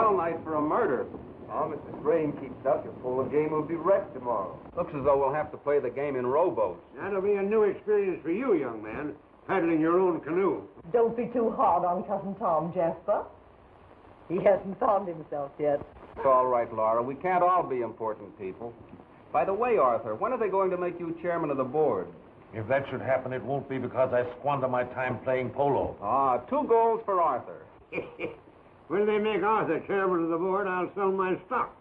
swell night for a murder. Oh, if this rain keeps up, your polo game will be wrecked tomorrow. Looks as though we'll have to play the game in rowboats. That'll be a new experience for you, young man, paddling your own canoe. Don't be too hard on Cousin Tom, Jasper. He hasn't found himself yet. It's all right, Laura. We can't all be important people. By the way, Arthur, when are they going to make you chairman of the board? If that should happen, it won't be because I squander my time playing polo. 2 goals for Arthur. When they make Arthur chairman of the board, I'll sell my stock.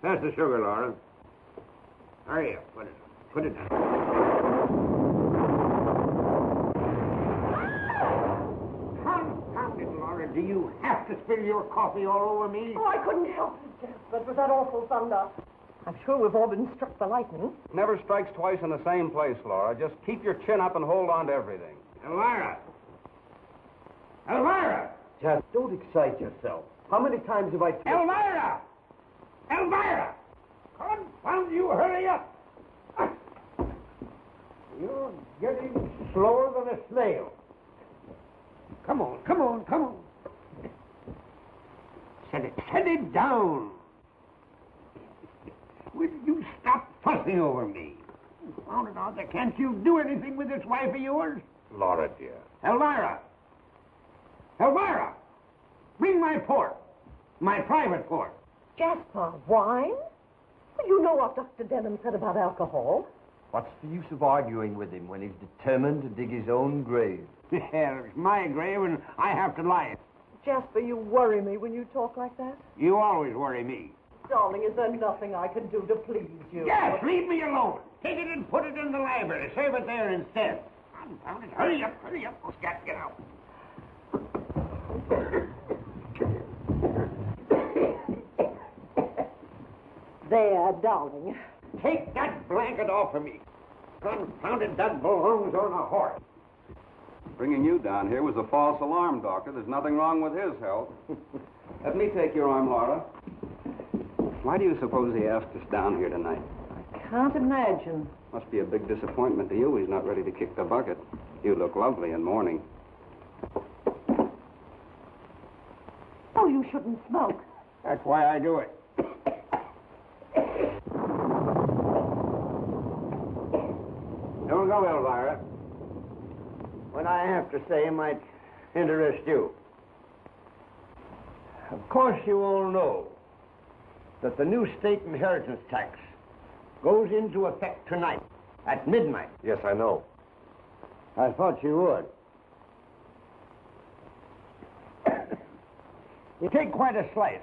Pass the sugar, Laura. Hurry up. Put it down. Confound it, Laura. Do you have to spill your coffee all over me? Oh, I couldn't help it, Jasper. It was that awful thunder. I'm sure we've all been struck by lightning. Never strikes twice in the same place, Laura. Just keep your chin up and hold on to everything. Elvira! Elvira! Just don't excite yourself. How many times have I... Elvira! Elvira! Confound you, hurry up! You're getting slower than a snail. Come on. Set it down. Will you stop fussing over me? Found it out there. Can't you do anything with this wife of yours? Laura, dear. Elvira! Bring my port. My private port. Jasper, wine? Well, you know what Dr. Denham said about alcohol. What's the use of arguing with him when he's determined to dig his own grave? Yeah, it's my grave and I have to lie it. Jasper, you worry me when you talk like that. You always worry me. Darling, is there nothing I can do to please you? Yes, leave me alone. Take it and put it in the library. Save it there instead. Confound it. Hurry up. Oh, Scat, get out. There, darling. Take that blanket off of me. Confound it, that belongs on a horse. Bringing you down here was a false alarm, Doctor. There's nothing wrong with his health. Let me take your arm, Laura. Why do you suppose he asked us down here tonight? I can't imagine. Must be a big disappointment to you. He's not ready to kick the bucket. You look lovely in mourning. Oh, you shouldn't smoke. That's why I do it. Don't go, Elvira. What I have to say might interest you. Of course, you all know that the new state inheritance tax goes into effect tonight at midnight. Yes, I know. I thought you would. You take quite a slice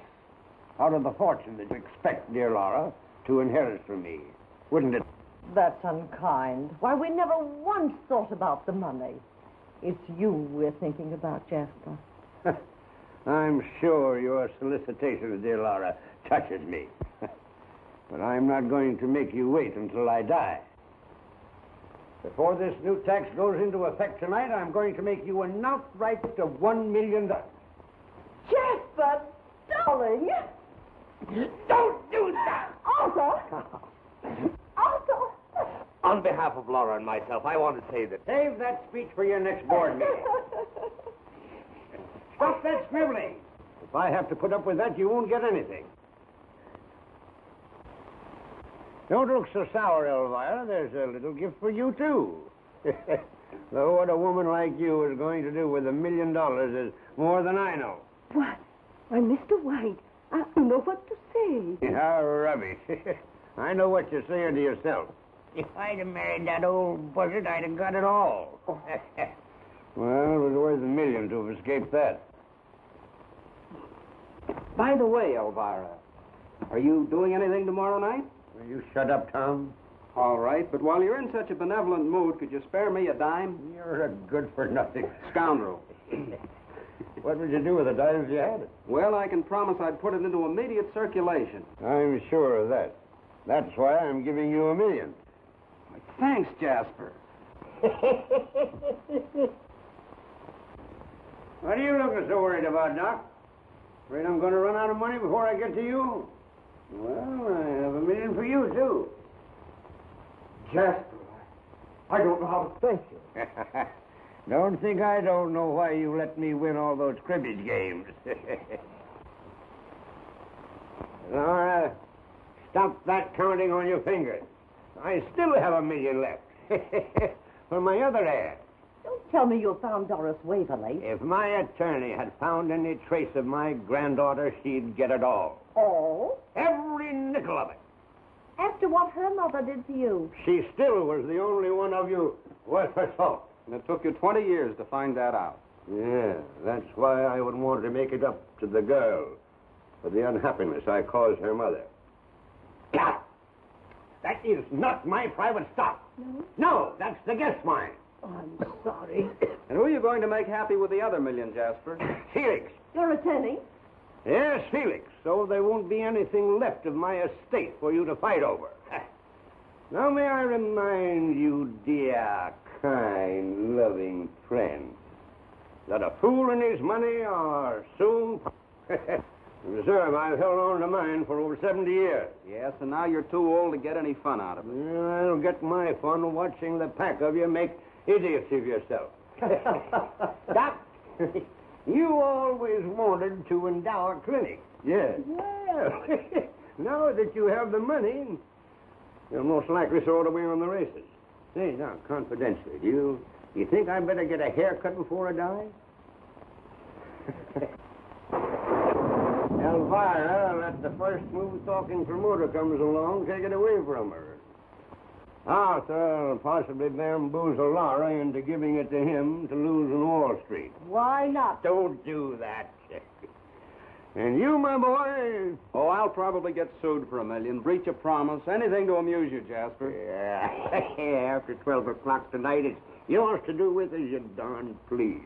out of the fortune that you expect, dear Laura, to inherit from me, wouldn't it? That's unkind. Why, we never once thought about the money. It's you we're thinking about, Jasper. I'm sure your solicitation, dear Laura, touches me. But I'm not going to make you wait until I die. Before this new tax goes into effect tonight, I'm going to make you an outright of $1 million. Jasper, darling! Don't do that! Arthur! Arthur! On behalf of Laura and myself, I want to say that... Save that speech for your next board meeting. Stop that sniveling. If I have to put up with that, you won't get anything. Don't look so sour, Elvira. There's a little gift for you, too. Though what a woman like you is going to do with $1 million is more than I know. What? Why, Mr. White, I don't know what to say. How rubbish. I know what you're saying to yourself. If I'd have married that old buzzard, I'd have got it all. Well, it was worth $1 million to have escaped that. By the way, Elvira, are you doing anything tomorrow night? Will you shut up, Tom? All right, but while you're in such a benevolent mood, could you spare me a dime? You're a good-for-nothing Scoundrel. What would you do with the dimes you had? Well, I can promise I'd put it into immediate circulation. I'm sure of that. That's why I'm giving you $1 million. Thanks, Jasper. What are you looking so worried about, Doc? Afraid I'm going to run out of money before I get to you? Well, I have $1 million for you, too. Jasper, I don't know how to thank you. Don't think I don't know why you let me win all those cribbage games. Laura, stop that counting on your fingers. I still have $1 million left. For my other ad. Don't tell me you found Doris Waverly. If my attorney had found any trace of my granddaughter, she'd get it all. Oh? Every nickel of it. After what her mother did to you. She still was the only one of you worth her salt. And it took you 20 years to find that out. Yeah, that's why I would want to make it up to the girl for the unhappiness I caused her mother. God! That is not my private stock. No? No, that's the guest mine. Oh, I'm sorry. And who are you going to make happy with the other $1 million, Jasper? Felix. Your attorney? Yes, Felix. So there won't be anything left of my estate for you to fight over. Now may I remind you, dear, kind, loving friend, that a fool and his money are soon... Reserve, I've held on to mine for over 70 years. Yes, and now you're too old to get any fun out of it. I'll get my fun watching the pack of you make idiots of yourself. Doc, you always wanted to endow a clinic. Yes. Well, now that you have the money, you'll most likely throw it away on the races. Say, now, confidentially, do you think I better get a haircut before I die? Elvira, let the first smooth-talking promoter comes along, take it away from her. Arthur will possibly bamboozle Laura into giving it to him to lose in Wall Street. Why not? Don't do that. And you, my boy... Oh, I'll probably get sued for $1 million, breach of promise, anything to amuse you, Jasper. Yeah, after 12 o'clock tonight, it's yours to do with as you darn please.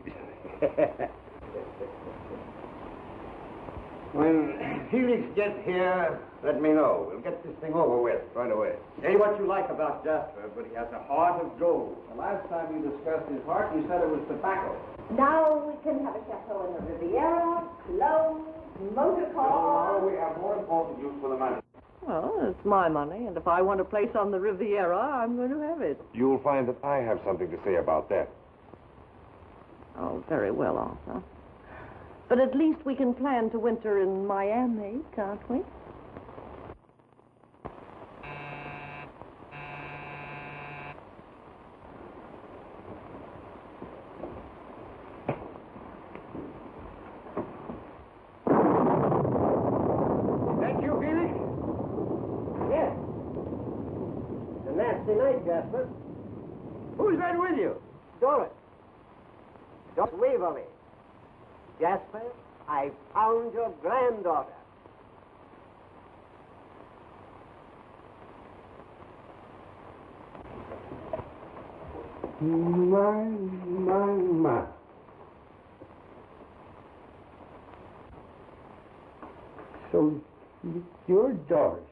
When Felix gets here, let me know. We'll get this thing over with right away. Say what you like about Jasper, but he has a heart of gold. The last time you discussed his heart, you said it was tobacco. Now we can have a chateau in the Riviera, clothes, motor car. we have more important use for the money. Well, it's my money, and if I want a place on the Riviera, I'm going to have it. You'll find that I have something to say about that. Oh, very well, Arthur. But at least we can plan to winter in Miami, can't we? That you, Felix? Yes. It's a nasty night, Jasper. Who's that with you? Doris. Doris Waverly. Jasper, I found your granddaughter. My. So, you're Doris.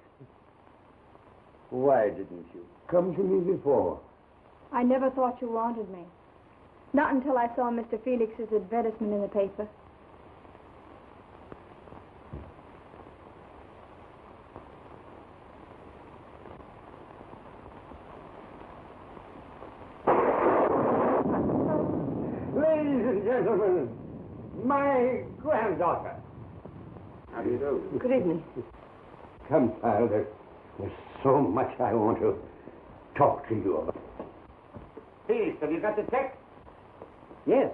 Why didn't you come to me before? I never thought you wanted me. Not until I saw Mr. Felix's advertisement in the paper. Ladies and gentlemen, my granddaughter. How do you do? Good evening. Come, child. There's so much I want to talk to you about. Felix, have you got the checks? Yes.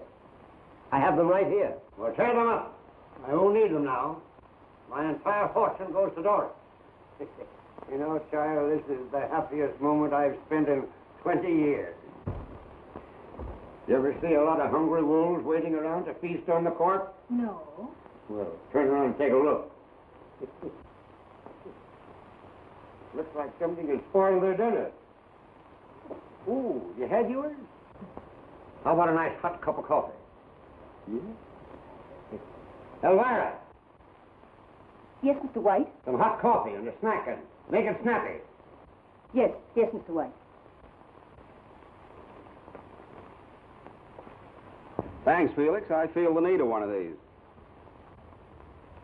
I have them right here. Well, tear them up. I won't need them now. My entire fortune goes to Doris. You know, child, this is the happiest moment I've spent in 20 years. You ever see a lot of hungry wolves waiting around to feast on the corpse? No. Well, turn around and take a look. Looks like something has spoiled their dinner. Ooh, you had yours? How about a nice hot cup of coffee? Yeah. Elvira, Yes, Mr. White? some hot coffee and a snack, and make it snappy. Yes, Mr. White. Thanks, Felix. I feel the need of one of these.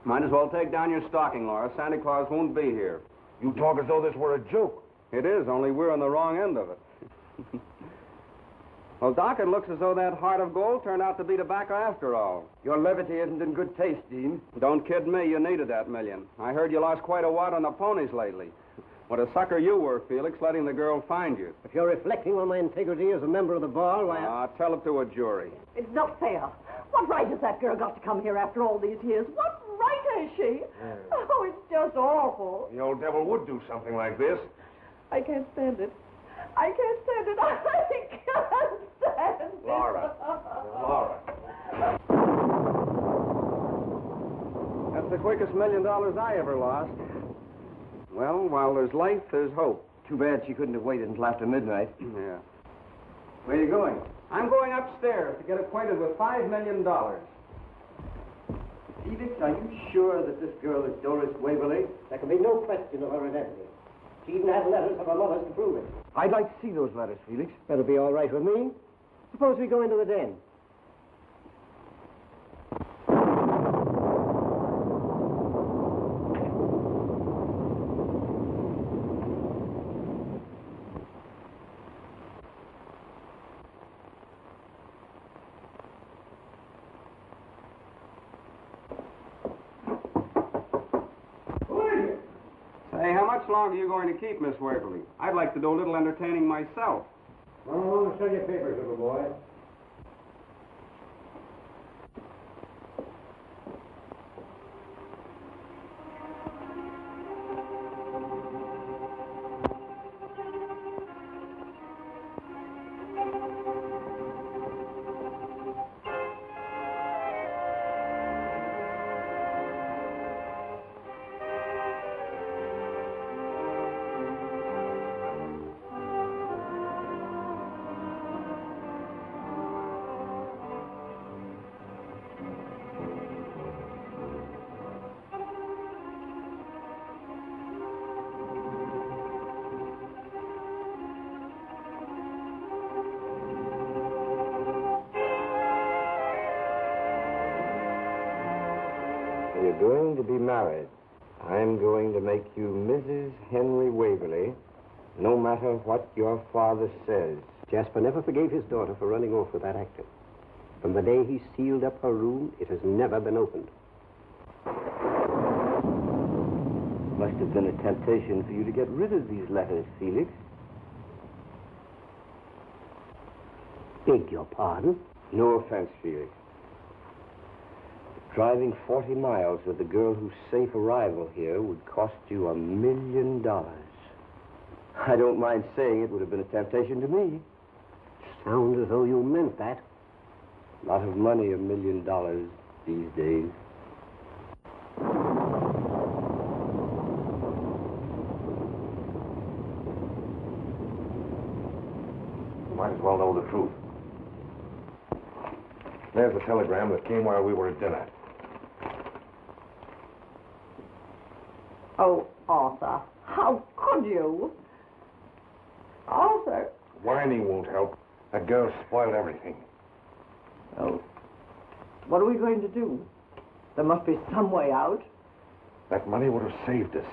Might as well take down your stocking, Laura. Santa Claus won't be here. You talk as though this were a joke. It is, only we're on the wrong end of it. Well, Doc, it looks as though that heart of gold turned out to be tobacco after all. Your levity isn't in good taste, Dean. Don't kid me, you needed that million. I heard you lost quite a wad on the ponies lately. What a sucker you were, Felix, letting the girl find you. If you're reflecting on my integrity as a member of the bar, why... Tell it to a jury. It's not fair. What right has that girl got to come here after all these years? What right has she? Oh, it's just awful. The old devil would do something like this. I can't stand it. I can't stand it. I can't stand it. Laura. That's the quickest $1 million I ever lost. Well, while there's life, there's hope. Too bad she couldn't have waited until after midnight. Yeah. Where are you going? I'm going upstairs to get acquainted with $5 million. Felix, are you sure that this girl is Doris Waverly? There can be no question of her identity. She even had letters of her mother's to prove it. I'd like to see those letters, Felix. That'll be all right with me. Suppose we go into the den. Say, how much longer are you going to keep Miss Waverly? I'd like to do a little entertaining myself. Oh, show your papers, little boy. You're going to be married. I'm going to make you Mrs. Henry Waverly, no matter what your father says. Jasper never forgave his daughter for running off with that actor. From the day he sealed up her room, it has never been opened. Must have been a temptation for you to get rid of these letters, Felix. Beg your pardon? No offense, Felix. Driving 40 miles with the girl whose safe arrival here would cost you $1 million. I don't mind saying it would have been a temptation to me. Sounds as though you meant that. Lot of money, $1 million these days. You might as well know the truth. There's the telegram that came while we were at dinner. Oh, Arthur, how could you? Arthur. Whining won't help. That girl spoiled everything. Oh, what are we going to do? There must be some way out. That money would have saved us.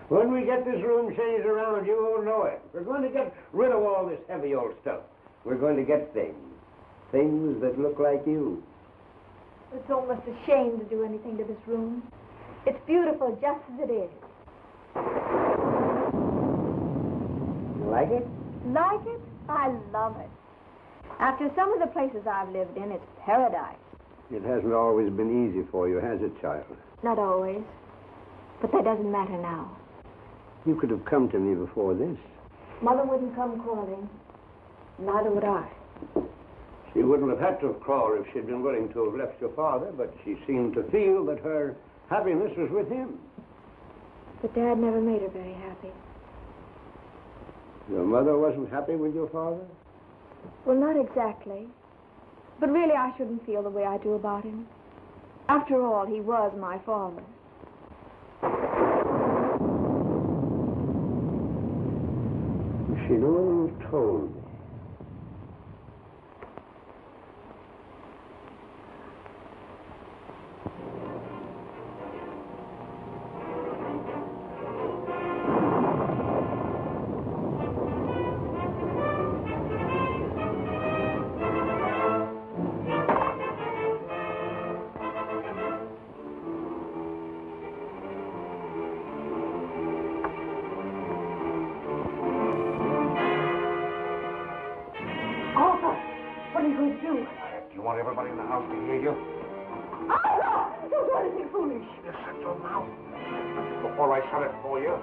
When we get this room changed around, you won't know it. We're going to get rid of all this heavy old stuff. We're going to get things. Things that look like you. It's almost a shame to do anything to this room. It's beautiful just as it is. You like it? Like it? I love it. After some of the places I've lived in, it's paradise. It hasn't always been easy for you, has it, child? Not always. But that doesn't matter now. You could have come to me before this. Mother wouldn't come crawling. Neither would I. She wouldn't have had to have crawled if she'd been willing to have left your father, but she seemed to feel that her happiness was with him. But Dad never made her very happy. Your mother wasn't happy with your father? Well, not exactly. But really, I shouldn't feel the way I do about him. After all, he was my father. She never told me. want everybody in the house to hear you. Oh, no! Don't do anything foolish. Just shut your mouth before I shut it for you.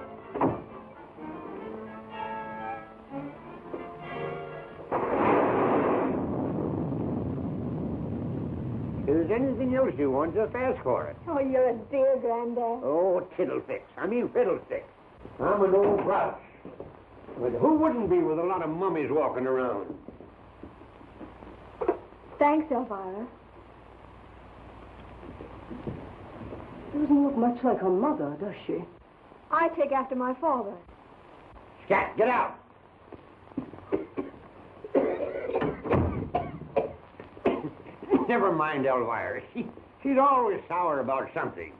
If there's anything else you want, just ask for it. Oh, you're a dear, Granddad. Oh, tiddlefix. I mean fiddlesticks. I'm an old grouch. But who wouldn't be with a lot of mummies walking around? Thanks, Elvira. Doesn't look much like her mother, does she? I take after my father. Scat, get out! Never mind, Elvira. She's always sour about something.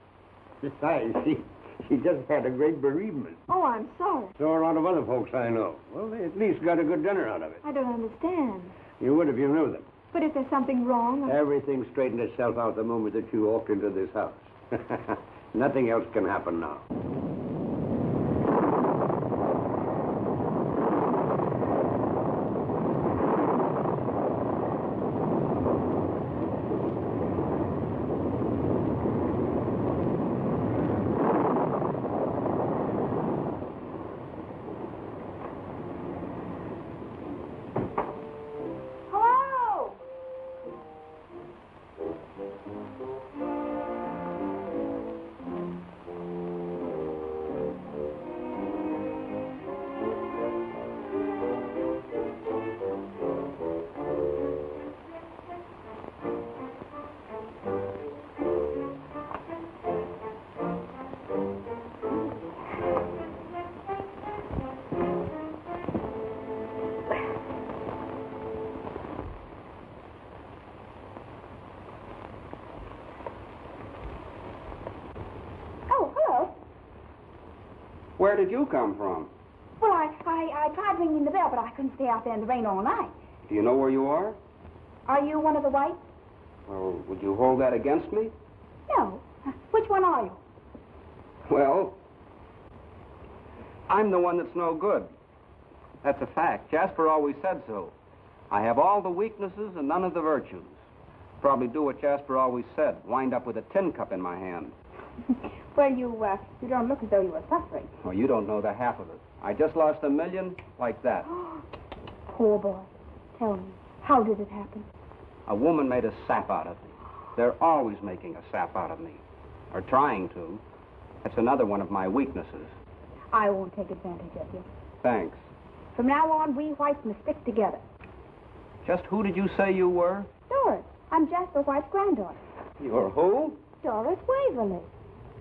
Besides, she just had a great bereavement. Oh, I'm sorry. So are a lot of other folks I know. Well, they at least got a good dinner out of it. I don't understand. You would if you knew them. But if there's something wrong... Everything straightened itself out the moment that you walked into this house. Nothing else can happen now. Hello? Oh, hello. Where did you come from? Well, I tried ringing the bell, but I couldn't stay out there in the rain all night. Do you know where you are? Are you one of the whites? Well, would you hold that against me? No. Which one are you? Well, I'm the one that's no good. That's a fact. Jasper always said so. I have all the weaknesses and none of the virtues. Probably do what Jasper always said, wind up with a tin cup in my hand. Well, you don't look as though you were suffering. Oh, you don't know the half of it. I just lost $1 million like that. Poor boy. Tell me, how did it happen? A woman made a sap out of me. They're always making a sap out of me. Or trying to. That's another one of my weaknesses. I won't take advantage of you. Thanks. From now on, we whites must stick together. Just who did you say you were? Doris, I'm Jasper White's granddaughter. You're who? Doris Waverly.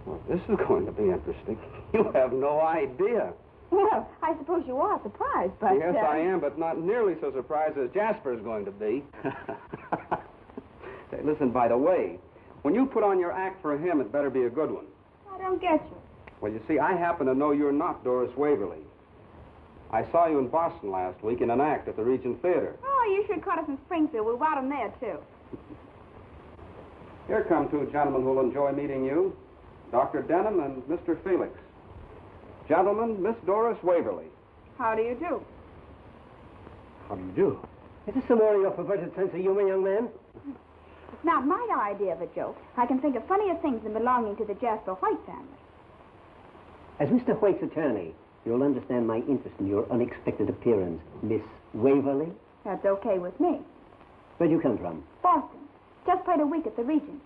Well, this is going to be interesting. You have no idea. Well, I suppose you are surprised, but... Yes, I am, but not nearly so surprised as Jasper's going to be. Say, listen, by the way, when you put on your act for him, it better be a good one. I don't get you. Well, you see, I happen to know you're not Doris Waverly. I saw you in Boston last week in an act at the Regent Theater. Oh, you should cut us in Springfield. We want them there, too. Here come two gentlemen who'll enjoy meeting you. Dr. Denham and Mr. Felix. Gentlemen, Miss Doris Waverly. How do you do? How do you do? Is this some more of your perverted sense of humor, young man? It's not my idea of a joke. I can think of funnier things than belonging to the Jasper White family. As Mr. White's attorney, you'll understand my interest in your unexpected appearance, Miss Waverly. That's okay with me. Where'd you come from? Boston. Just played a week at the Regent.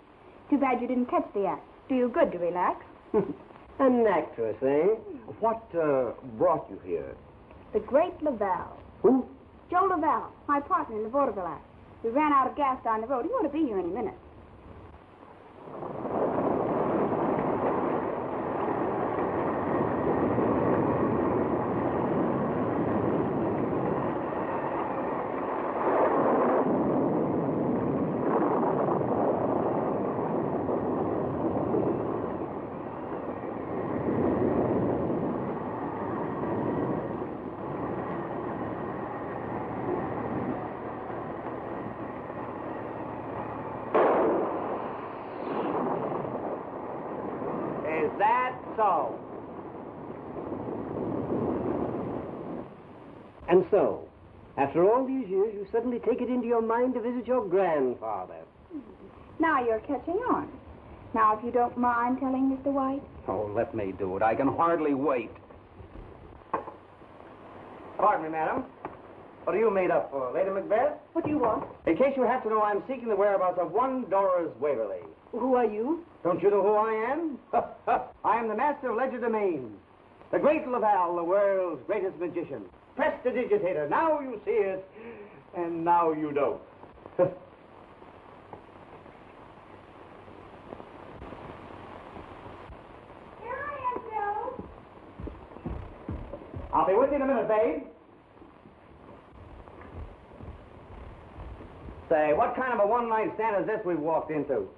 Too bad you didn't catch the act. Do you good to relax. An actress, eh? What brought you here? The great Laval. Who? Joe Laval, my partner in the vaudeville act. We ran out of gas down the road. He ought to be here any minute. So. And so, After all these years, you suddenly take it into your mind to visit your grandfather. Now you're catching on. Now, if you don't mind telling Mr. White. Oh, let me do it. I can hardly wait. Pardon me, madam. What are you made up for, Lady Macbeth? What do you want? In case you have to know, I'm seeking the whereabouts of one Doris Waverly. Who are you? Don't you know who I am? I am the master of legerdemain, the great Laval, the world's greatest magician. Prestidigitator. Now you see it, and now you don't. Here I am, Joe. I'll be with you in a minute, babe. Say, what kind of a one-night stand is this we've walked into?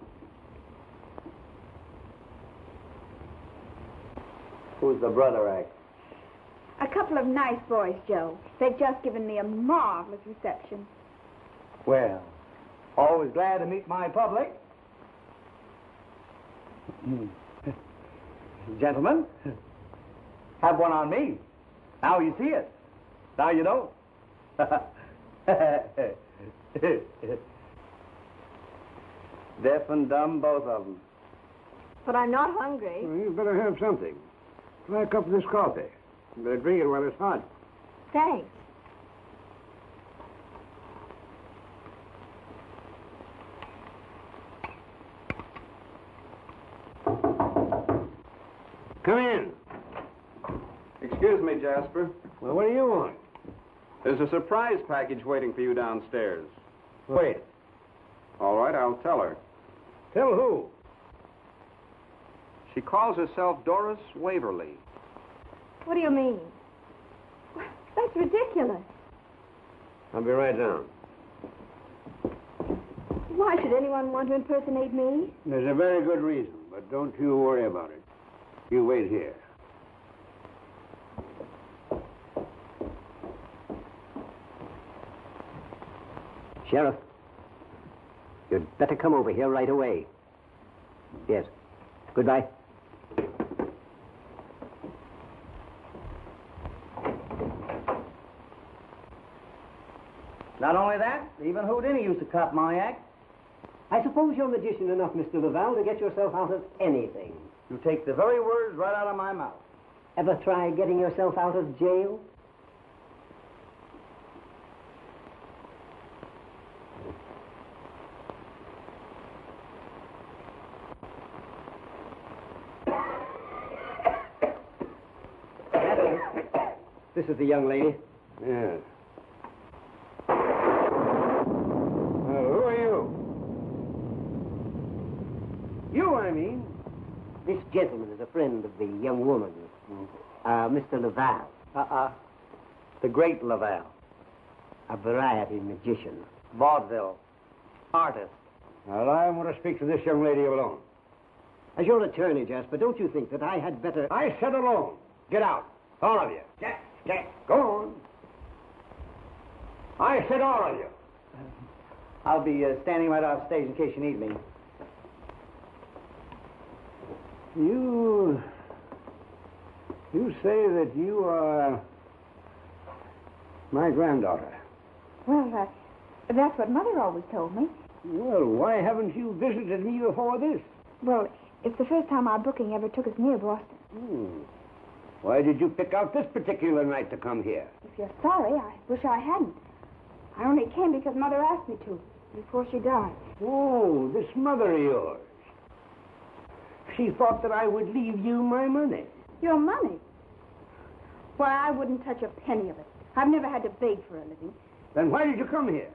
Who's the brother act? A couple of nice boys, Joe. They've just given me a marvelous reception. Well, always glad to meet my public. Gentlemen, have one on me. Now you see it. Now you know. Deaf and dumb, both of them. But I'm not hungry. Well, you better have something. Try a cup of this coffee. You better drink it while it's hot. Thanks. Come in. Excuse me, Jasper. Well, what do you want? There's a surprise package waiting for you downstairs. Wait. All right, I'll tell her. Tell who? She calls herself Doris Waverly. What do you mean? That's ridiculous. I'll be right down. Why should anyone want to impersonate me? There's a very good reason, but don't you worry about it. You wait here. Sheriff, you'd better come over here right away. Yes. Goodbye. Not only that, even Houdini used to cop my act. I suppose you're magician enough, Mr. Laval, to get yourself out of anything. You take the very words right out of my mouth. Ever try getting yourself out of jail? This is the young lady. Yes. Who are you? You, I mean. This gentleman is a friend of the young woman, Mr. Laval. The great Laval. A variety magician. Vaudeville. Artist. Well, I want to speak to this young lady alone. As your attorney, Jasper, don't you think that I had better... I said alone. Get out. All of you. Get. Go on. I said all of you. I'll be standing right off stage in case you need me. You say that you are my granddaughter. Well, that's what Mother always told me. Well, why haven't you visited me before this? Well, it's the first time our booking ever took us near Boston. Why did you pick out this particular night to come here? If you're sorry, I wish I hadn't. I only came because Mother asked me to, before she died. Oh, this mother of yours. She thought that I would leave you my money. Your money? Why, I wouldn't touch a penny of it. I've never had to beg for a living. Then why did you come here?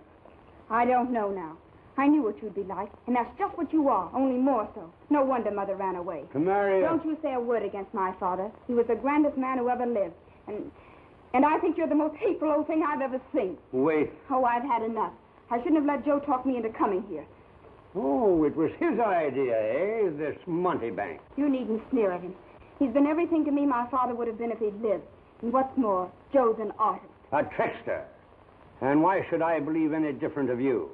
I don't know now. I knew what you'd be like, and that's just what you are, only more so. No wonder Mother ran away. To marry Don't you say a word against my father. He was the grandest man who ever lived. And I think you're the most hateful old thing I've ever seen. Wait. Oh, I've had enough. I shouldn't have let Joe talk me into coming here. Oh, it was his idea, eh? This Montebank. You needn't sneer at him. He's been everything to me my father would have been if he'd lived. And what's more, Joe's an artist. A trickster. And why should I believe any different of you?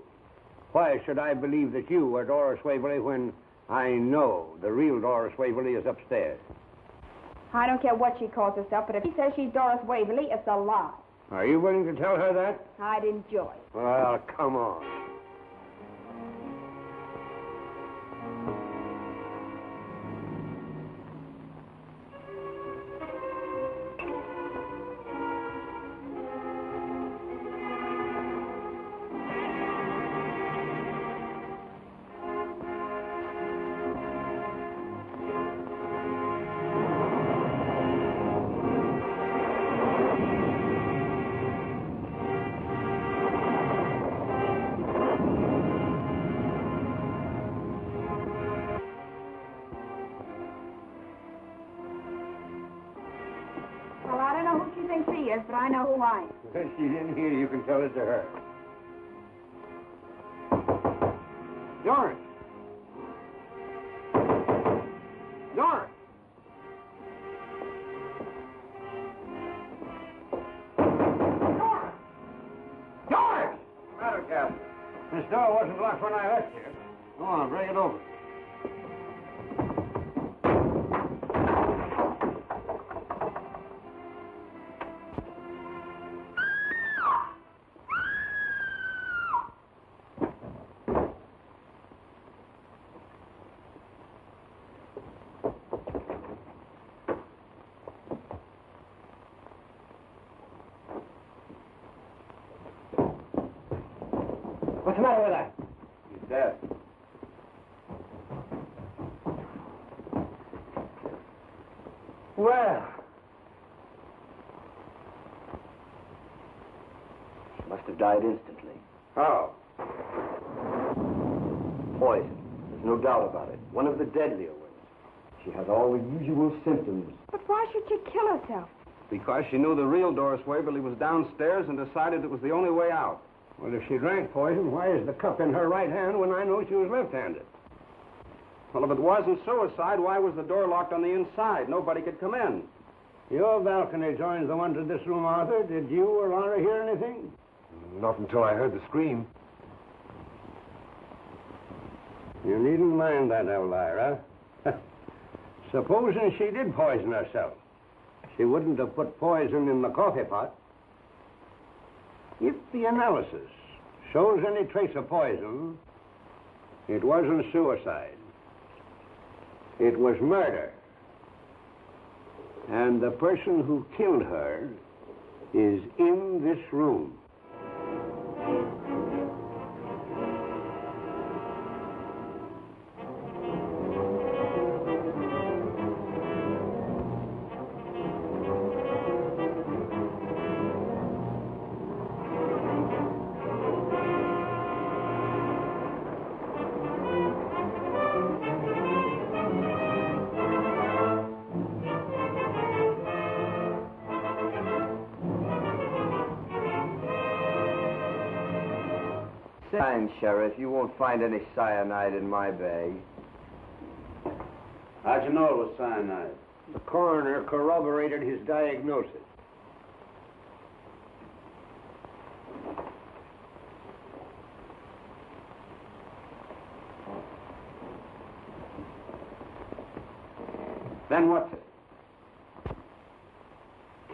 Why should I believe that you are Doris Waverly when I know the real Doris Waverly is upstairs? I don't care what she calls herself, but if she says she's Doris Waverly, it's a lie. Are you willing to tell her that? I'd enjoy it. Well, come on. Well, I don't know who she thinks she is, but I know who I am. If she's in here, you can tell it to her. Doris! Doris! Doris! Doris! What's the matter, Captain? This door wasn't locked when I left here. Go on, bring it over. What's the matter with her? He's dead. Well, She must have died instantly. how? Poison. There's no doubt about it. One of the deadlier ones. She has all the usual symptoms. But why should she kill herself? Because she knew the real Doris Waverly was downstairs and decided it was the only way out. Well, if she drank poison, why is the cup in her right hand when I know she was left-handed? Well, if it wasn't suicide, why was the door locked on the inside? Nobody could come in. Your balcony joins the one to this room, Arthur. Did you or Laura hear anything? Not until I heard the scream. You needn't mind that, Elvira. Supposing she did poison herself, she wouldn't have put poison in the coffee pot. If the analysis shows any trace of poison, it wasn't suicide. It was murder. And the person who killed her is in this room. Fine, Sheriff. You won't find any cyanide in my bag. How'd you know it was cyanide? The coroner corroborated his diagnosis. Then what's it?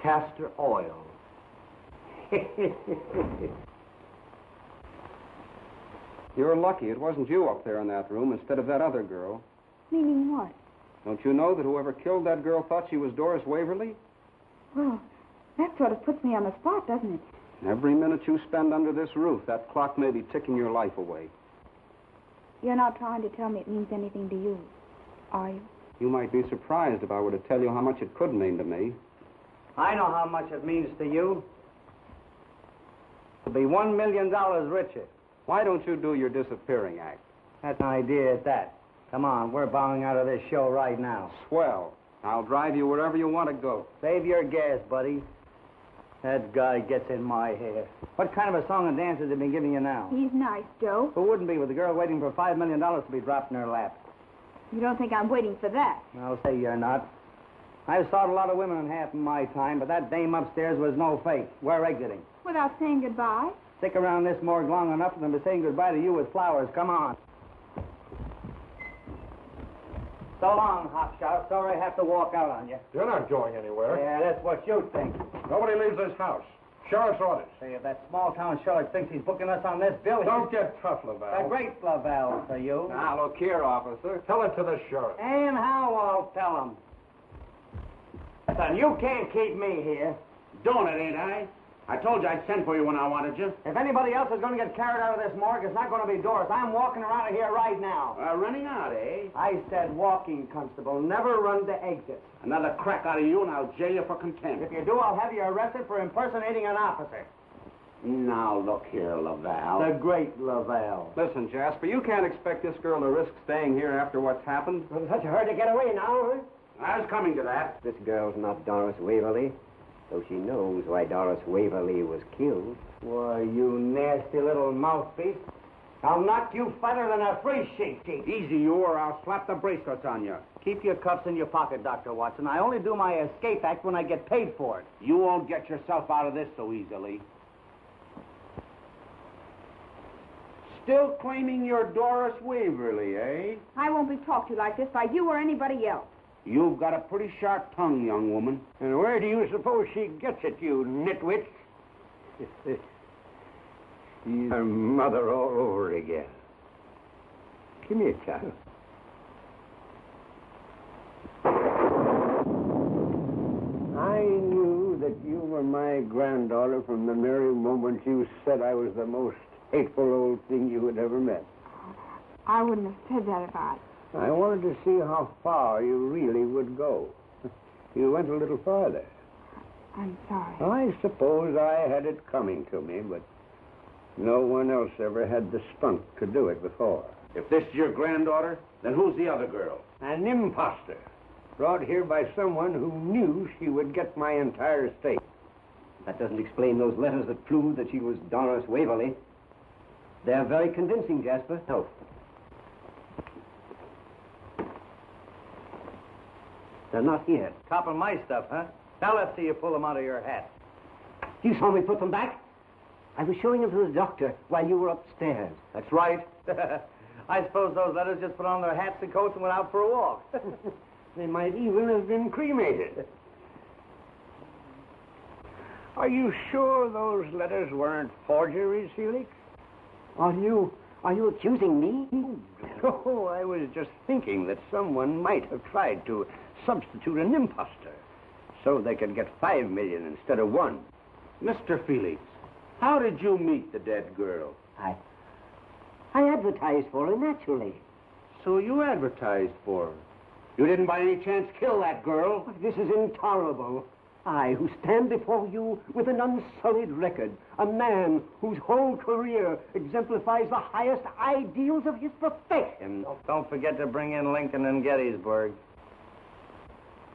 Castor oil. You're lucky it wasn't you up there in that room instead of that other girl. Meaning what? Don't you know that whoever killed that girl thought she was Doris Waverly? Well, that sort of puts me on the spot, doesn't it? Every minute you spend under this roof, that clock may be ticking your life away. You're not trying to tell me it means anything to you, are you? You might be surprised if I were to tell you how much it could mean to me. I know how much it means to you. You'll be $1 million richer. Why don't you do your disappearing act? That's an idea at that. Come on, we're bowing out of this show right now. Swell. I'll drive you wherever you want to go. Save your gas, buddy. That guy gets in my hair. What kind of a song and dance has he been giving you now? He's nice, Joe. Who wouldn't be with a girl waiting for $5 million to be dropped in her lap? You don't think I'm waiting for that? I'll say you're not. I've saw a lot of women in half of my time, but that dame upstairs was no fake. We're exiting. Without saying goodbye? Stick around this morgue long enough for them to say goodbye to you with flowers. Come on. So long, Hopshot. Sorry I have to walk out on you. You're not going anywhere. Yeah, that's what you think. Nobody leaves this house. sheriff's orders. Say, if that small-town sheriff thinks he's booking us on this bill... Don't get tough, Laval. The great Laval for you. Now, look here, officer. Tell it to the sheriff. And how I'll tell him. Listen, you can't keep me here. Doing it, ain't I? I told you I'd send for you when I wanted you. If anybody else is going to get carried out of this morgue, it's not going to be Doris. I'm walking around of here right now. Running out, eh? I said walking, Constable. Never run to exit. Another crack out of you, and I'll jail you for contempt. If you do, I'll have you arrested for impersonating an officer. Now, look here, Laval. The great Laval. Listen, Jasper, you can't expect this girl to risk staying here after what's happened. Well, such a hurry to get away now, huh? I was coming to that. This girl's not Doris Waverly, though she knows why Doris Waverly was killed. Why, you nasty little mouthpiece. I'll knock you fatter than a free sheet. Easy you, or I'll slap the bracelets on you. Keep your cuffs in your pocket, Dr. Watson. I only do my escape act when I get paid for it. You won't get yourself out of this so easily. Still claiming you're Doris Waverly, eh? I won't be talked to like this by you or anybody else. You've got a pretty sharp tongue, young woman. And where do you suppose she gets it, you nitwit? She's her mother all over again. Come here, child. I knew that you were my granddaughter from the very moment you said I was the most hateful old thing you had ever met. I wouldn't have said that if I wanted to see how far you really would go. You went a little farther. I'm sorry. I suppose I had it coming to me, but no one else ever had the spunk to do it before. If this is your granddaughter, then who's the other girl? An imposter, brought here by someone who knew she would get my entire estate. That doesn't explain those letters that proved that she was Doris Waverly. They're very convincing, Jasper. No. They're not here. Top of my stuff, huh? Now let's see you pull them out of your hat. You saw me put them back? I was showing them to the doctor while you were upstairs. That's right. I suppose those letters just put on their hats and coats and went out for a walk. They might even have been cremated. Are you sure those letters weren't forgeries, Felix? Are you accusing me? No, I was just thinking that someone might have tried to substitute an imposter so they could get 5 million instead of 1. Mr. Felix, how did you meet the dead girl? I advertised for her, naturally. So you advertised for her. You didn't by any chance kill that girl? This is intolerable. I, who stand before you with an unsullied record, a man whose whole career exemplifies the highest ideals of his profession. Don't forget to bring in Lincoln and Gettysburg.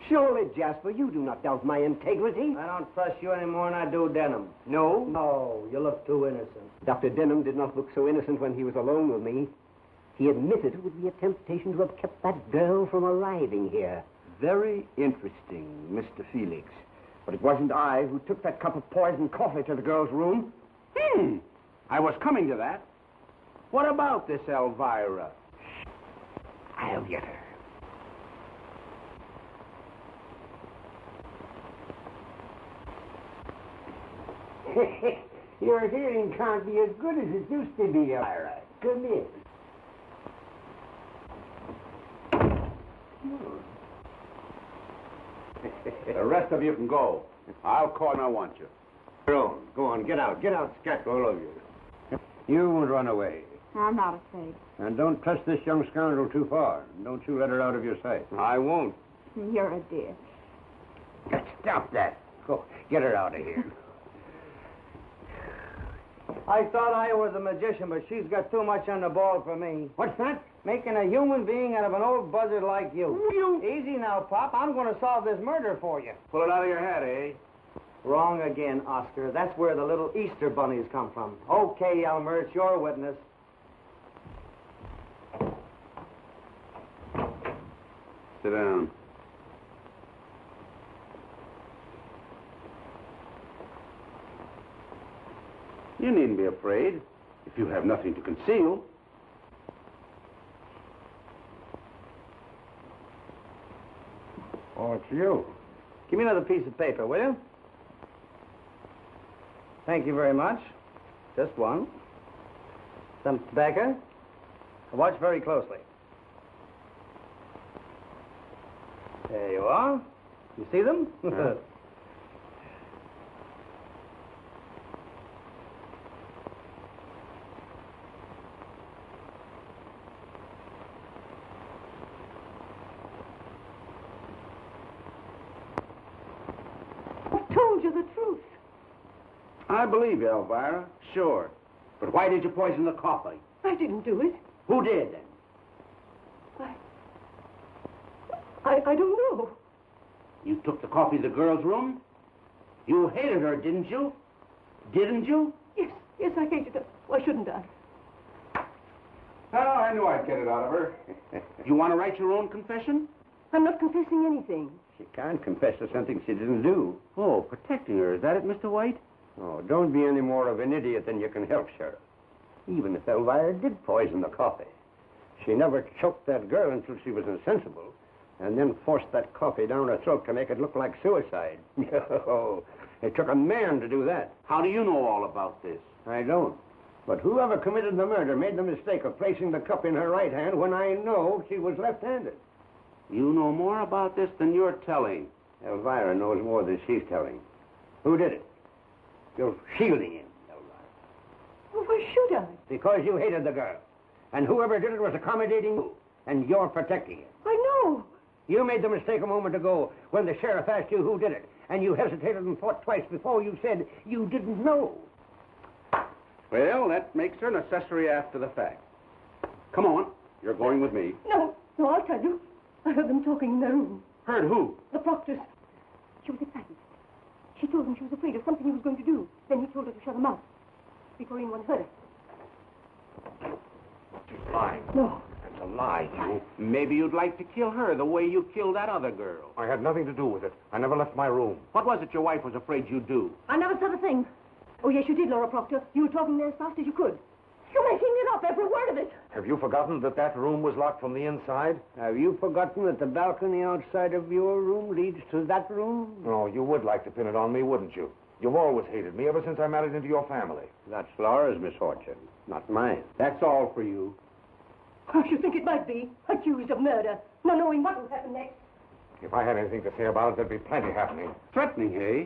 Surely, Jasper, you do not doubt my integrity. I don't trust you any more than I do Denham. No? No, you look too innocent. Dr. Denham did not look so innocent when he was alone with me. He admitted it would be a temptation to have kept that girl from arriving here. Very interesting, Mr. Felix. But it wasn't I who took that cup of poisoned coffee to the girl's room. I was coming to that. What about this Elvira? I'll get her. Your hearing can't be as good as it used to be, Elvira. Come in. The rest of you can go. I'll call when I want you. Go on, get out, scat, all of you. You won't run away. I'm not afraid. And don't trust this young scoundrel too far. Don't you let her out of your sight. I won't. You're a dear. Stop that. Go, get her out of here. I thought I was a magician, but she's got too much on the ball for me. What's that? Making a human being out of an old buzzard like you. You? Easy now, Pop. I'm going to solve this murder for you. Pull it out of your head, eh? Wrong again, Oscar. That's where the little Easter bunnies come from. Okay, Elmer, it's your witness. Sit down. You needn't be afraid if you have nothing to conceal. Oh, it's you. Give me another piece of paper, will you? Thank you very much. Just one. Some tobacco. Watch very closely. There you are. You see them? I told you the truth. I believe you, Elvira. Sure. But why did you poison the coffee? I didn't do it. Who did, then? I don't know. You took the coffee to the girl's room? You hated her, didn't you? Didn't you? Yes, I hated her. Why shouldn't I? Oh, I knew I'd get it out of her. You want to write your own confession? I'm not confessing anything. She can't confess to something she didn't do. Oh, protecting her. Is that it, Mr. White? Oh, don't be any more of an idiot than you can help, Sheriff. Even if Elvira did poison the coffee, she never choked that girl until she was insensible, and then forced that coffee down her throat to make it look like suicide. No, it took a man to do that. How do you know all about this? I don't. But whoever committed the murder made the mistake of placing the cup in her right hand when I know she was left-handed. You know more about this than you're telling. Elvira knows more than she's telling. Who did it? You're shielding him, Elvira. Well, why should I? Because you hated the girl. And whoever did it was accommodating you. And you're protecting him. I know. You made the mistake a moment ago when the sheriff asked you who did it. And you hesitated and thought twice before you said you didn't know. Well, that makes her an accessory after the fact. Come on. You're going with me. No, I'll tell you. I heard them talking in their room. Heard who? The proctors. She was excited. She told him she was afraid of something he was going to do. Then he told her to shut her mouth before anyone heard her. She's lying. No. That's a lie, you. Maybe you'd like to kill her the way you killed that other girl. I had nothing to do with it. I never left my room. What was it your wife was afraid you'd do? I never said a thing. Oh, yes, you did, Laura Proctor. You were talking there as fast as you could. You're making it up, every word of it. Have you forgotten that room was locked from the inside? Have you forgotten that the balcony outside of your room leads to that room? No, you would like to pin it on me, wouldn't you? You've always hated me ever since I married into your family. That's Laura's misfortune, not mine. That's all for you. I should think it might be. Accused of murder. Not knowing what will happen next. If I had anything to say about it, there'd be plenty happening. Threatening, eh?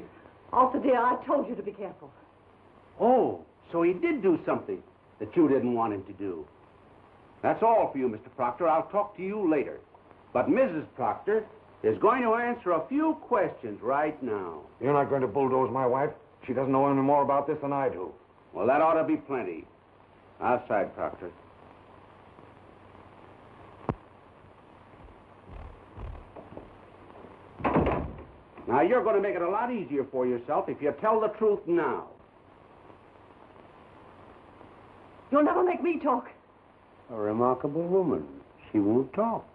Arthur, dear, I told you to be careful. Oh, so he did do something that you didn't want him to do. That's all for you, Mr. Proctor. I'll talk to you later. But Mrs. Proctor is going to answer a few questions right now. You're not going to bulldoze my wife? She doesn't know any more about this than I do. Well, that ought to be plenty. Outside, Proctor. Now, you're going to make it a lot easier for yourself if you tell the truth now. You'll never make me talk. A remarkable woman. She won't talk.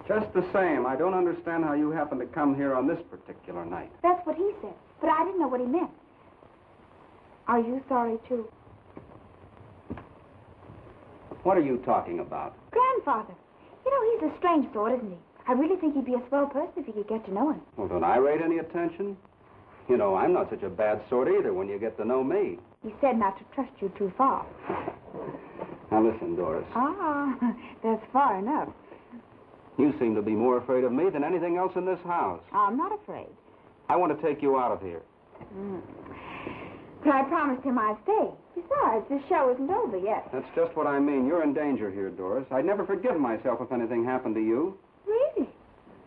Just the same, I don't understand how you happened to come here on this particular night. That's what he said, but I didn't know what he meant. Are you sorry, too? What are you talking about? Grandfather. You know, he's a strange sort, isn't he? I really think he'd be a swell person if you could get to know him. Well, don't I rate any attention? You know, I'm not such a bad sort either when you get to know me. He said not to trust you too far. Now listen, Doris. Ah, that's far enough. You seem to be more afraid of me than anything else in this house. I'm not afraid. I want to take you out of here. But I promised him I'd stay. Besides, this show isn't over yet. That's just what I mean. You're in danger here, Doris. I'd never forgive myself if anything happened to you. Really?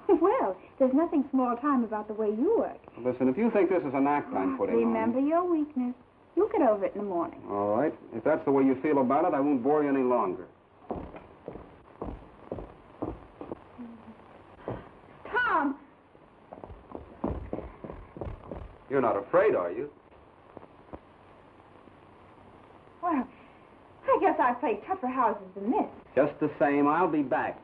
Well, there's nothing small time about the way you work. Listen, if you think this is an act I'm putting Remember on... your weakness. You'll get over it in the morning. All right. If that's the way you feel about it, I won't bore you any longer. Tom! You're not afraid, are you? Well, I guess I've played tougher houses than this. Just the same, I'll be back.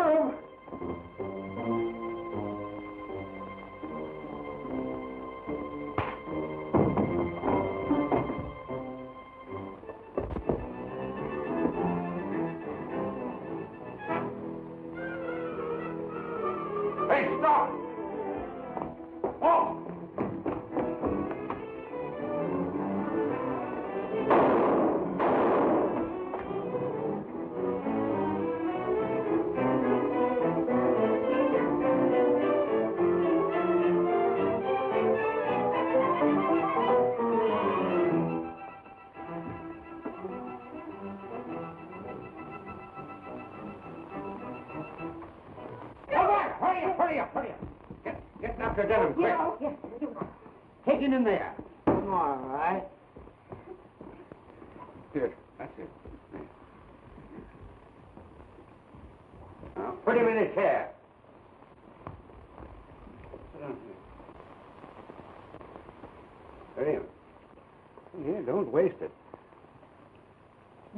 Sheriff! Hey, stop! Oh! Hurry up! Get Dr. Denham, quick. Yes. Take him in there. All right. Here, that's it. Now, put him in a chair. Sit down here. There you are. Here, don't waste it.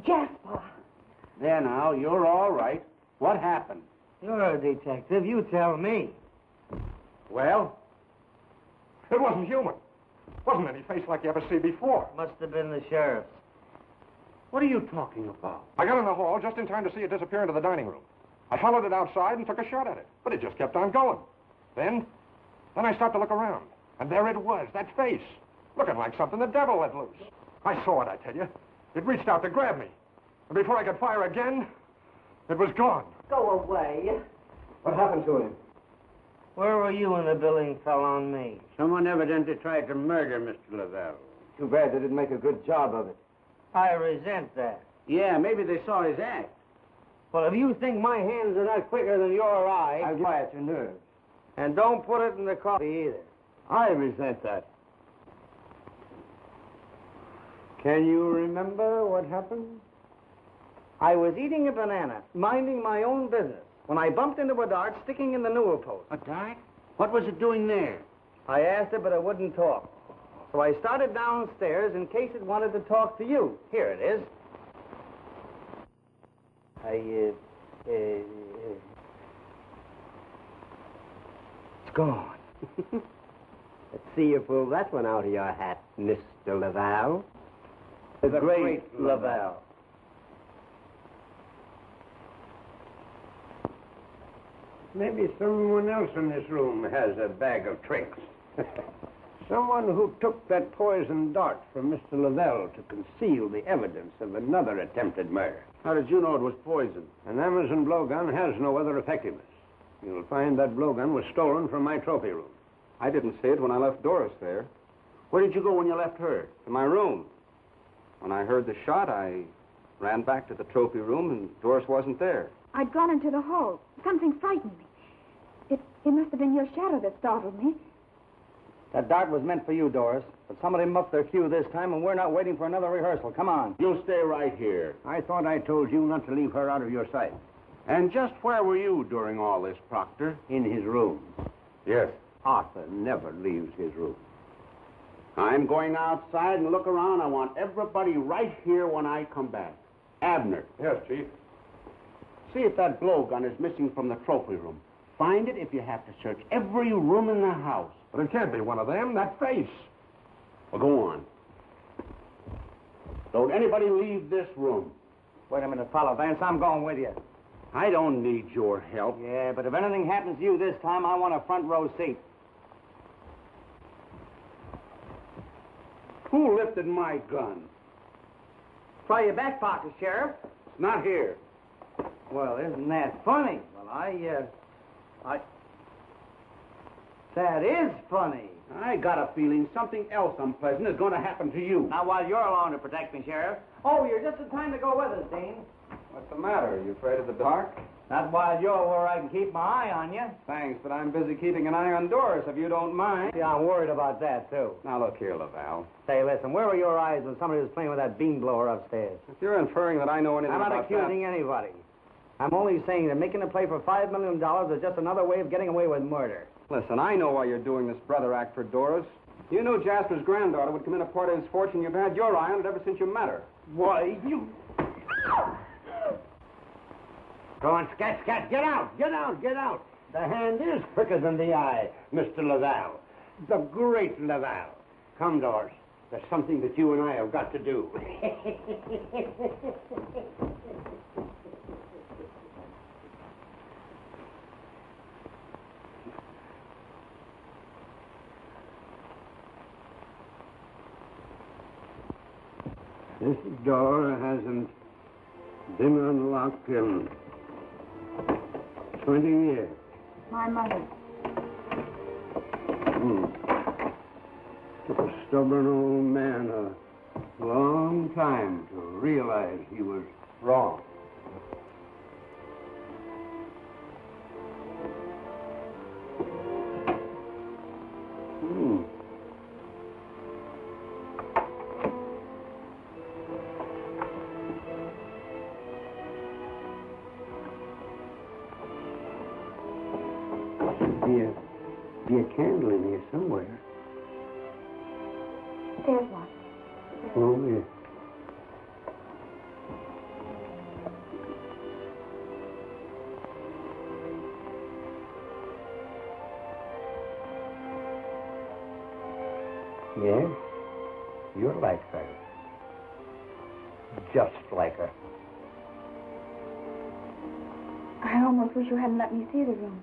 Jasper. There now, you're all right. What happened? You're a detective. You tell me. Well, it wasn't human. Wasn't any face like you ever see before. Must have been the sheriff's. What are you talking about? I got in the hall just in time to see it disappear into the dining room. I followed it outside and took a shot at it, but it just kept on going. Then I stopped to look around, and there it was, that face, looking like something the devil let loose. I saw it, I tell you. It reached out to grab me, and before I could fire again, it was gone. Go away. What happened to him? Where were you when the billing fell on me? Someone evidently tried to murder Mr. Lavelle. Too bad they didn't make a good job of it. I resent that. Yeah, maybe they saw his act. Well, if you think my hands are not quicker than your eye, I'll quiet your nerves. and don't put it in the coffee either. I resent that. Can you remember what happened? I was eating a banana, minding my own business, when I bumped into a dart sticking in the newel post. A dart? What was it doing there? I asked it, but it wouldn't talk. So I started downstairs in case it wanted to talk to you. Here it is. It's gone. Let's see you pull that one out of your hat, Mr. Lavelle. The great Lavelle. Maybe someone else in this room has a bag of tricks. Someone who took that poison dart from Mr. Lavelle to conceal the evidence of another attempted murder. How did you know it was poison? An Amazon blowgun has no other effectiveness. You'll find that blowgun was stolen from my trophy room. I didn't see it when I left Doris there. Where did you go when you left her? To my room. When I heard the shot, I ran back to the trophy room, and Doris wasn't there. I'd gone into the hall. Something frightened me. It must have been your shadow that startled me. That dart was meant for you, Doris. But somebody muffed their cue this time, and we're not waiting for another rehearsal. Come on. You stay right here. I thought I told you not to leave her out of your sight. And just where were you during all this, Proctor? In his room. Yes. Arthur never leaves his room. I'm going outside and look around. I want everybody right here when I come back. Abner, Yes, Chief. see if that blowgun is missing from the trophy room. Find it if you have to search every room in the house. But it can't be one of them. That face. Well, go on. Don't anybody leave this room. Wait a minute, Follow Vance. I'm going with you. I don't need your help. Yeah, but if anything happens to you this time, I want a front row seat. Who lifted my gun? Try your back pocket, Sheriff. It's not here. Well, isn't that funny? Well, That is funny. I got a feeling something else unpleasant is going to happen to you. Now, while you're along to protect me, Sheriff. Oh, you're just in time to go with us, Dean. What's the matter? Are you afraid of the dark? Not while you're where I can keep my eye on you. Thanks, but I'm busy keeping an eye on Doris, if you don't mind. Yeah, I'm worried about that, too. Now, look here, Lavelle. Say, listen, where were your eyes when somebody was playing with that bean blower upstairs? If you're inferring that I know anything I'm not about accusing anybody. I'm only saying that making a play for $5 million is just another way of getting away with murder. Listen, I know why you're doing this brother act for Doris. You knew Jasper's granddaughter would commit a part of his fortune. You've had your eye on it ever since you met her. Why, you... Go on, scat, scat. Get out, get out, get out. The hand is quicker than the eye, Mr. Laval. The great Laval. Come, Doris. There's something that you and I have got to do. This door hasn't been unlocked in 20 years. My mother. Took a stubborn old man a long time to realize he was wrong. Be a candle in here somewhere. There's one. Oh, yes. Yes, you're like her. Just like her. I almost wish you hadn't let me see the room.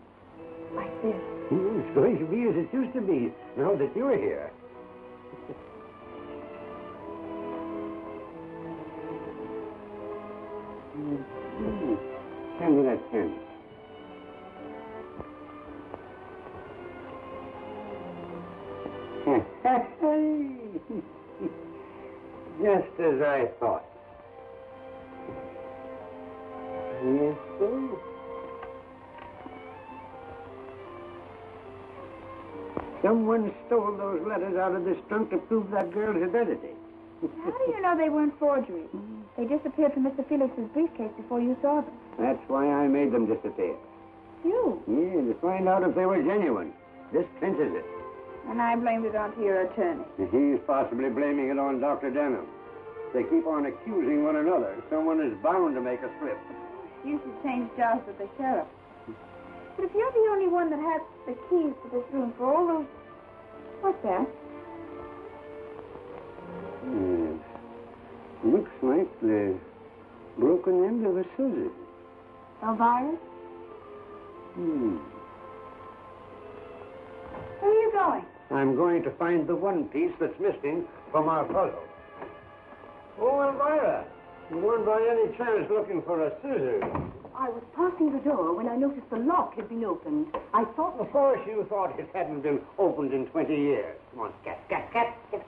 Like this. It's going to be as it used to be, now that you're here. Hand me that pen. Just as I thought. Yes, sir. Someone stole those letters out of this trunk to prove that girl's identity. How do you know they weren't forgeries? They disappeared from Mr. Felix's briefcase before you saw them. That's why I made them disappear. You? Yeah, to find out if they were genuine. This clinches it. And I blamed it onto your attorney. He's possibly blaming it on Dr. Denham. They keep on accusing one another. Someone is bound to make a slip. You should change jobs with the sheriff. But if you're the only one that has the keys to this room for all those... What's that? Yes. Looks like the broken end of a scissors. Elvira? Hmm. Where are you going? I'm going to find the one piece that's missing from our puzzle. Oh, Elvira, you weren't by any chance looking for a scissors. I was passing the door when I noticed the lock had been opened. I thought... Of course you thought it hadn't been opened in 20 years. Come on, scat, scat, scat, scat.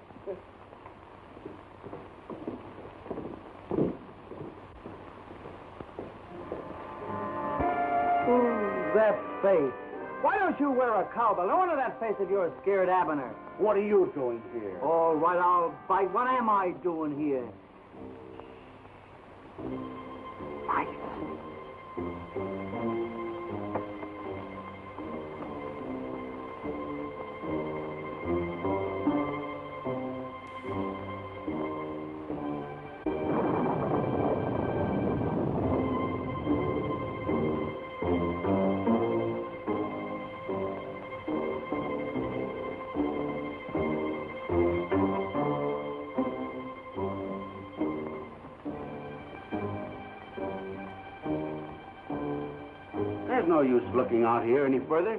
Oh, that face. Why don't you wear a cowbell? No wonder that face of yours scared Abner. What are you doing here? All right, I'll bite. What am I doing here? There's no use looking out here any further.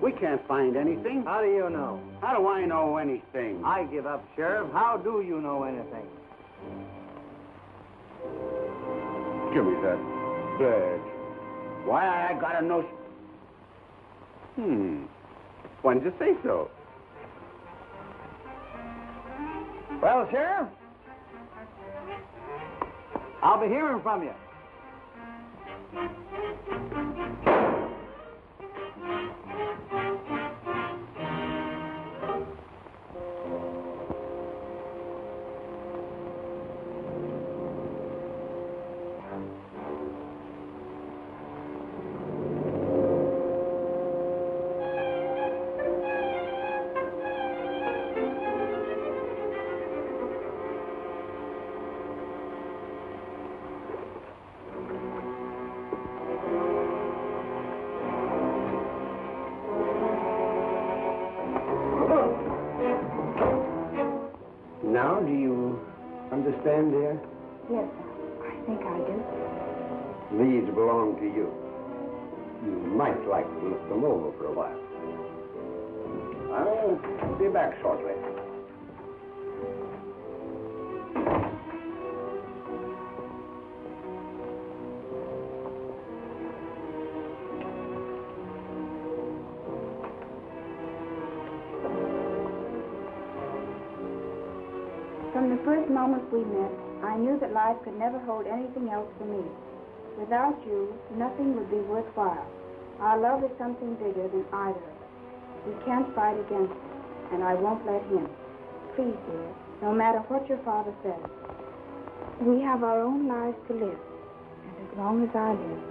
We can't find anything. How do you know? How do I know anything? I give up, Sheriff. How do you know anything? Give me that badge. Why, I got a notion. Why didn't you say so? Well, Sheriff, I'll be hearing from you. understand, dear? Yes, I think I do. These belong to you. You might like to look them over for a while. I'll be back shortly. From the first moment we met, I knew that life could never hold anything else for me. Without you, nothing would be worthwhile. Our love is something bigger than either of us. We can't fight against it, and I won't let him. Please, dear, no matter what your father says, we have our own lives to live, and as long as I live,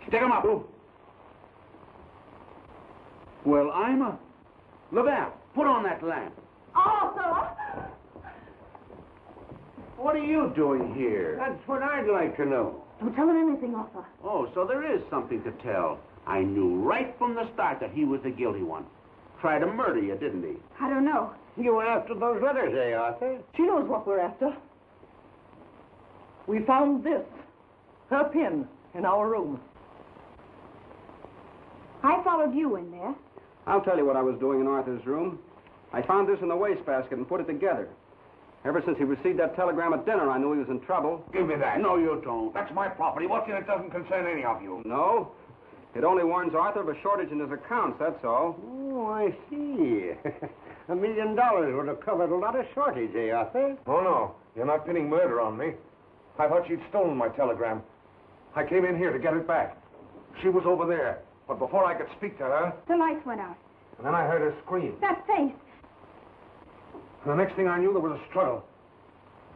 Stick him up. Well, I'm a... Lavelle, put on that lamp. Arthur! What are you doing here? That's what I'd like to know. Don't tell him anything, Arthur. Oh, so there is something to tell. I knew right from the start that he was the guilty one. Tried to murder you, didn't he? I don't know. You were after those letters, eh, Arthur? She knows what we're after. We found this, her pin, in our room. I followed you in there. I'll tell you what I was doing in Arthur's room. I found this in the wastebasket and put it together. Ever since he received that telegram at dinner, I knew he was in trouble. Give me that. No, you don't. That's my property. What's in it doesn't concern any of you. No. It only warns Arthur of a shortage in his accounts, that's all. Oh, I see. $1 million would have covered a lot of shortage, eh, Arthur? Oh, no. You're not pinning murder on me. I thought she'd stolen my telegram. I came in here to get it back. She was over there. But before I could speak to her, The lights went out. and then I heard her scream. That face. And the next thing I knew, there was a struggle.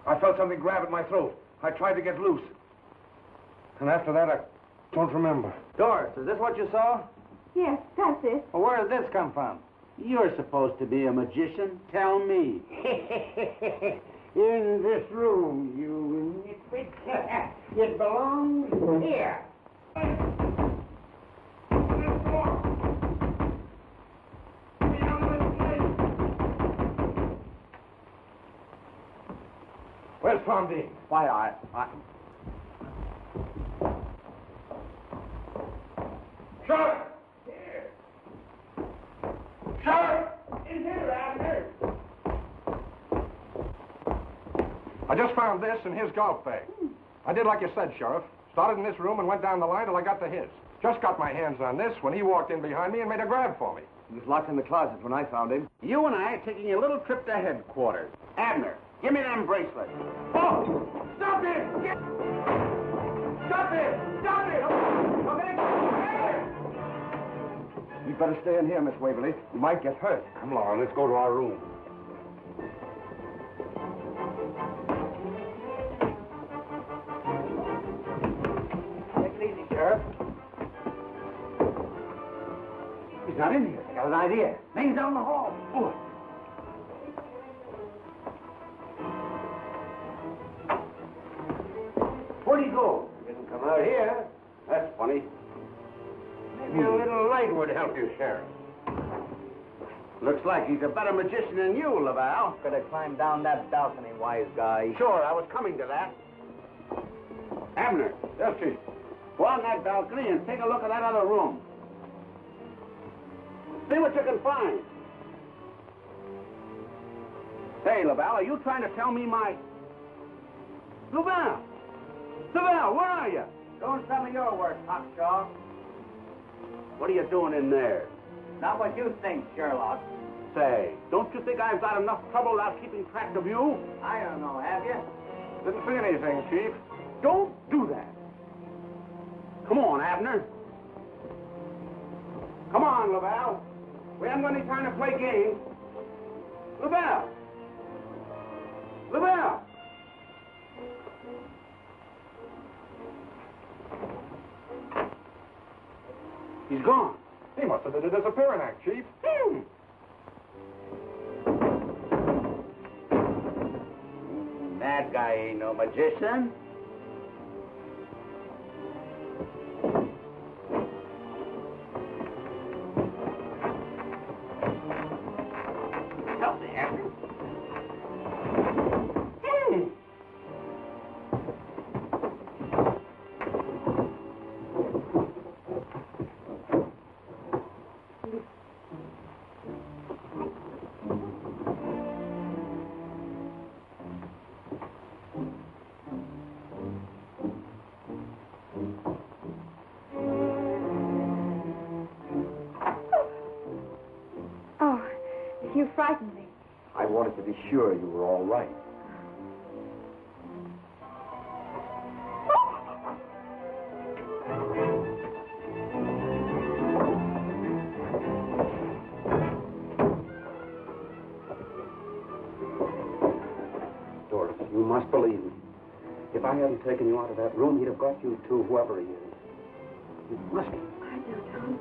I felt something grab at my throat. I tried to get loose. And after that, I don't remember. Doris, is this what you saw? Yes, that's it. Well, where did this come from? You're supposed to be a magician. Tell me. In this room, you nitwit. It belongs here. Where's Tom Dean? Why, I... Sheriff! Sheriff! In here, Abner! I just found this in his golf bag. I did like you said, Sheriff. Started in this room and went down the line till I got to his. Just got my hands on this when he walked in behind me and made a grab for me. He was locked in the closet when I found him. You and I are taking a little trip to headquarters. Abner, give me them bracelets. Oh! Stop it! Get... Stop it! Stop it! You'd better stay in here, Miss Waverly. You might get hurt. Come along, let's go to our room. Take it easy, Sheriff. He's not in here. I got an idea. Maybe he's down the hall. Oh. Where'd he go? He didn't come out here. That's funny. Maybe a little light would help you, Sheriff. Looks like he's a better magician than you, Laval. Could have climbed down that balcony, wise guy. Sure, I was coming to that. Abner. Yes, Chief. Go on that balcony and take a look at that other room. See what you can find. Hey, Laval, are you trying to tell me my... Laval! Laval, where are you? Don't tell me your work, Hawkshaw. What are you doing in there? Not what you think, Sherlock. Say, don't you think I've got enough trouble without keeping track of you? I don't know, have you? Didn't see anything, Chief. Don't do that. Come on, Abner. Come on, Laval. We haven't got any time to play games. Laval! Laval! He's gone. He must have did a disappearing act, Chief. That guy ain't no magician. Help me, Abner. Oh, you frightened me. I wanted to be sure you were all right. Doris, you must believe me. If I hadn't taken you out of that room, he'd have got you to whoever he is. You must. I do, Tom.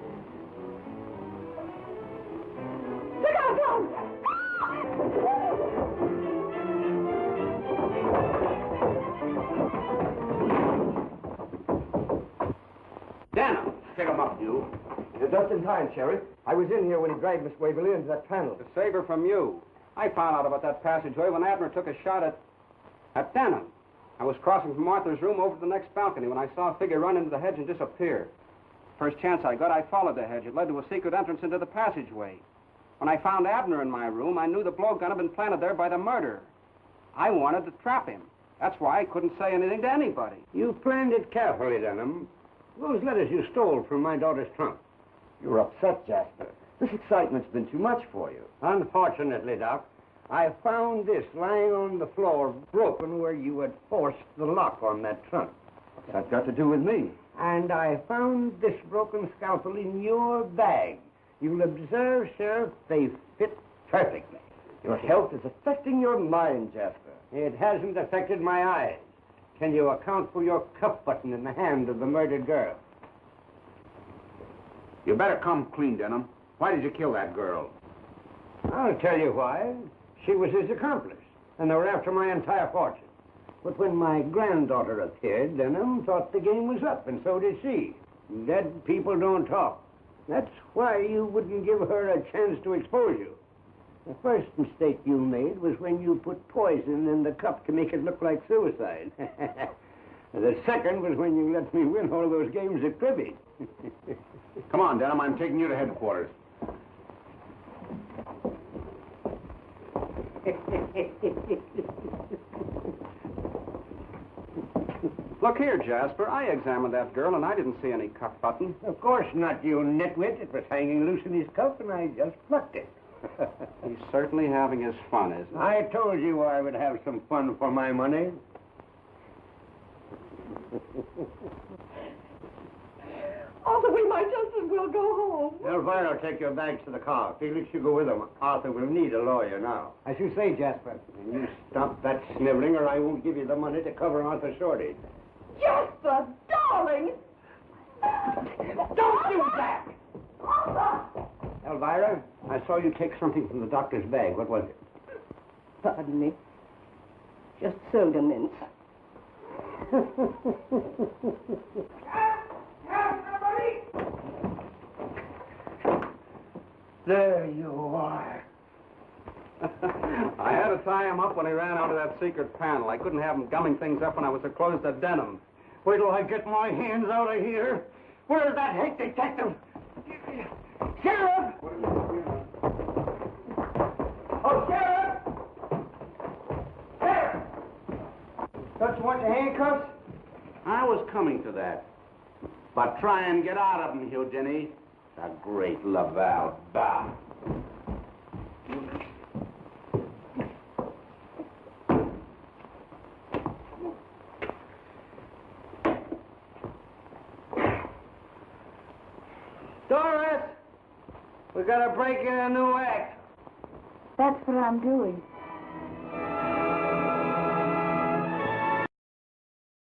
Look out, Tom! Dana, pick him up, you. You're just in time, Sheriff. I was in here when he dragged Miss Waverly into that panel. To save her from you. I found out about that passageway when Abner took a shot at Denham. I was crossing from Arthur's room over to the next balcony when I saw a figure run into the hedge and disappear. First chance I got, I followed the hedge. It led to a secret entrance into the passageway. When I found Abner in my room, I knew the blowgun had been planted there by the murderer. I wanted to trap him. That's why I couldn't say anything to anybody. You planned it carefully, Denham. Those letters you stole from my daughter's trunk. You're upset, Jasper. This excitement's been too much for you. Unfortunately, Doc, I found this lying on the floor, broken where you had forced the lock on that trunk. What's that got to do with me? And I found this broken scalpel in your bag. You'll observe, Sheriff, they fit perfectly. Your health is affecting your mind, Jasper. It hasn't affected my eyes. Can you account for your cuff button in the hand of the murdered girl? You better come clean, Denham. Why did you kill that girl? I'll tell you why. She was his accomplice, and they were after my entire fortune. But when my granddaughter appeared, Denham thought the game was up, and so did she. Dead people don't talk. That's why you wouldn't give her a chance to expose you. The first mistake you made was when you put poison in the cup to make it look like suicide. The second was when you let me win all those games at cribbage. Come on, Denham. I'm taking you to headquarters. Look here, Jasper. I examined that girl, and I didn't see any cuff button. Of course not, you nitwit. It was hanging loose in his cuff, and I just plucked it. He's certainly having his fun, isn't he? I told you I would have some fun for my money. Arthur, we might just as well go home. Elvira will take your bags to the car. Felix, you go with him. Arthur will need a lawyer now. As you say, Jasper. And you stop that sniveling, or I won't give you the money to cover Arthur's shortage. Jasper, darling! Don't do that! Elvira, I saw you take something from the doctor's bag. What was it? Pardon me. Just soda mints. There you are. I had to tie him up when he ran out of that secret panel. I couldn't have him gumming things up when I was so close to Denham. Wait till I get my hands out of here. Where's that head detective? Sheriff! Oh, Sheriff! Sheriff! Don't you want the handcuffs? I was coming to that. But try and get out of them, Houdini. The great Laval Bah. We gotta break in a new act. That's what I'm doing.